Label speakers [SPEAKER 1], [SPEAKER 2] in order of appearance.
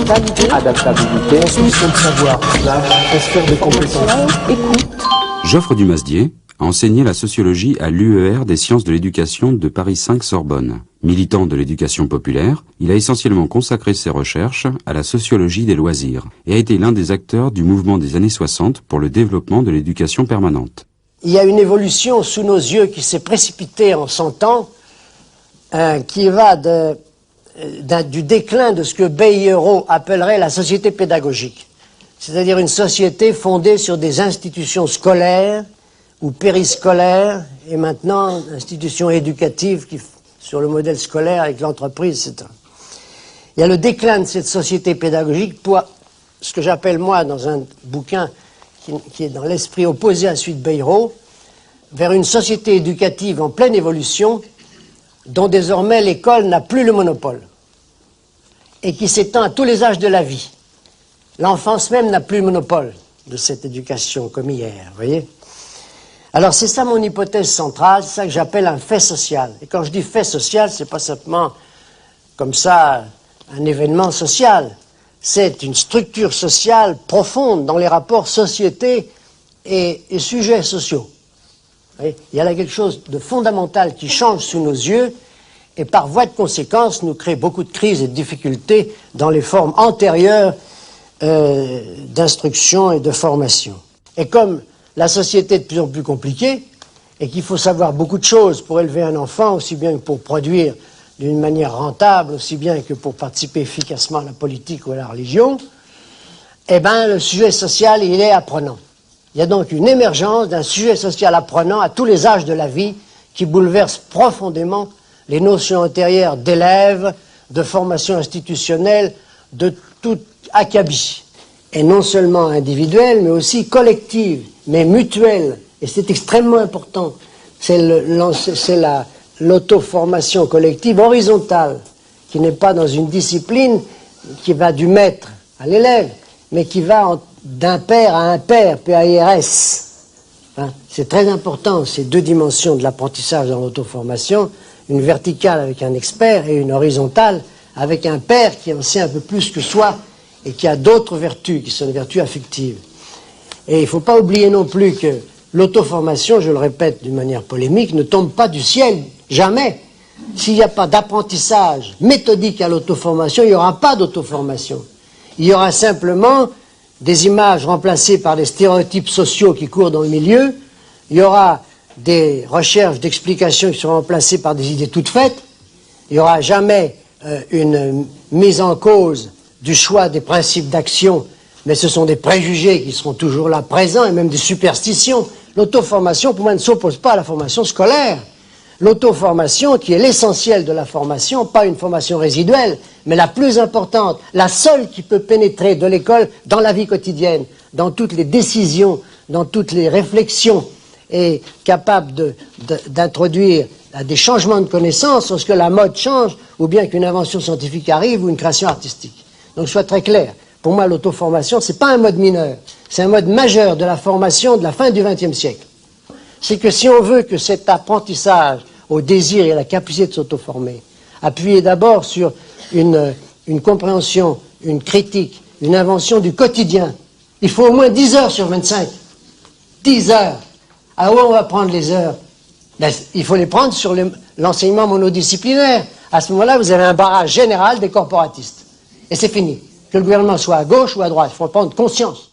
[SPEAKER 1] adaptabilité, construction de savoir, transfert de compétences.
[SPEAKER 2] Écoute.
[SPEAKER 3] Joffre Dumasdier a enseigné la sociologie à l'UER des sciences de l'éducation de Paris 5 Sorbonne. Militant de l'éducation populaire, il a essentiellement consacré ses recherches à la sociologie des loisirs et a été l'un des acteurs du mouvement des années 60 pour le développement de l'éducation permanente.
[SPEAKER 4] Il y a une évolution sous nos yeux qui s'est précipitée en 100 ans, qui va du déclin de ce que Bayero appellerait la société pédagogique. C'est-à-dire une société fondée sur des institutions scolaires ou périscolaires, et maintenant institutions éducatives qui, sur le modèle scolaire avec l'entreprise, etc. Il y a le déclin de cette société pédagogique pour ce que j'appelle moi dans un bouquin qui est dans l'esprit opposé à celui de Bayero, vers une société éducative en pleine évolution dont désormais l'école n'a plus le monopole et qui s'étend à tous les âges de la vie. L'enfance même n'a plus le monopole de cette éducation comme hier, vous voyez. Alors c'est ça mon hypothèse centrale, c'est ça que j'appelle un fait social. Et quand je dis fait social, c'est pas simplement comme ça un événement social. C'est une structure sociale profonde dans les rapports société et sujets sociaux. Vous voyez, il y a là quelque chose de fondamental qui change sous nos yeux et par voie de conséquence nous crée beaucoup de crises et de difficultés dans les formes antérieures d'instruction et de formation. Et comme la société est de plus en plus compliquée et qu'il faut savoir beaucoup de choses pour élever un enfant, aussi bien que pour produire d'une manière rentable, aussi bien que pour participer efficacement à la politique ou à la religion, eh bien le sujet social, il est apprenant. Il y a donc une émergence d'un sujet social apprenant à tous les âges de la vie qui bouleverse profondément les notions antérieures d'élèves, de formation institutionnelle, de tout acabit. Et non seulement individuelle, mais aussi collective, mais mutuelle. Et c'est extrêmement important. C'est l'auto-formation collective horizontale, qui n'est pas dans une discipline qui va du maître à l'élève, mais qui va d'un père à un père, P-A-I-R-S. Hein, c'est très important, ces deux dimensions de l'apprentissage dans l'auto-formation, une verticale avec un expert et une horizontale avec un père qui en sait un peu plus que soi et qui a d'autres vertus, qui sont des vertus affectives. Et il ne faut pas oublier non plus que l'auto-formation, je le répète d'une manière polémique, ne tombe pas du ciel, jamais. S'il n'y a pas d'apprentissage méthodique à l'auto-formation, il n'y aura pas d'auto-formation. Il y aura simplement des images remplacées par des stéréotypes sociaux qui courent dans le milieu, il y aura des recherches d'explications qui seront remplacées par des idées toutes faites, il n'y aura jamais une mise en cause du choix des principes d'action, mais ce sont des préjugés qui seront toujours là présents et même des superstitions. L'auto-formation, pour moi, ne s'oppose pas à la formation scolaire. L'auto-formation, qui est l'essentiel de la formation, pas une formation résiduelle, mais la plus importante, la seule qui peut pénétrer de l'école dans la vie quotidienne, dans toutes les décisions, dans toutes les réflexions, et capable d'introduire des changements de connaissances lorsque la mode change, ou bien qu'une invention scientifique arrive, ou une création artistique. Donc, soit très clair. Pour moi, l'auto-formation, c'est pas un mode mineur, c'est un mode majeur de la formation de la fin du XXe siècle. C'est que si on veut que cet apprentissage au désir et à la capacité de s'auto-former, appuyé d'abord sur une compréhension, une critique, une invention du quotidien, il faut au moins 10 heures sur 25. 10 heures. À où on va prendre les heures? Ben, il faut les prendre sur l'enseignement monodisciplinaire. À ce moment-là, vous avez un barrage général des corporatistes. Et c'est fini. Que le gouvernement soit à gauche ou à droite, il faut en prendre conscience.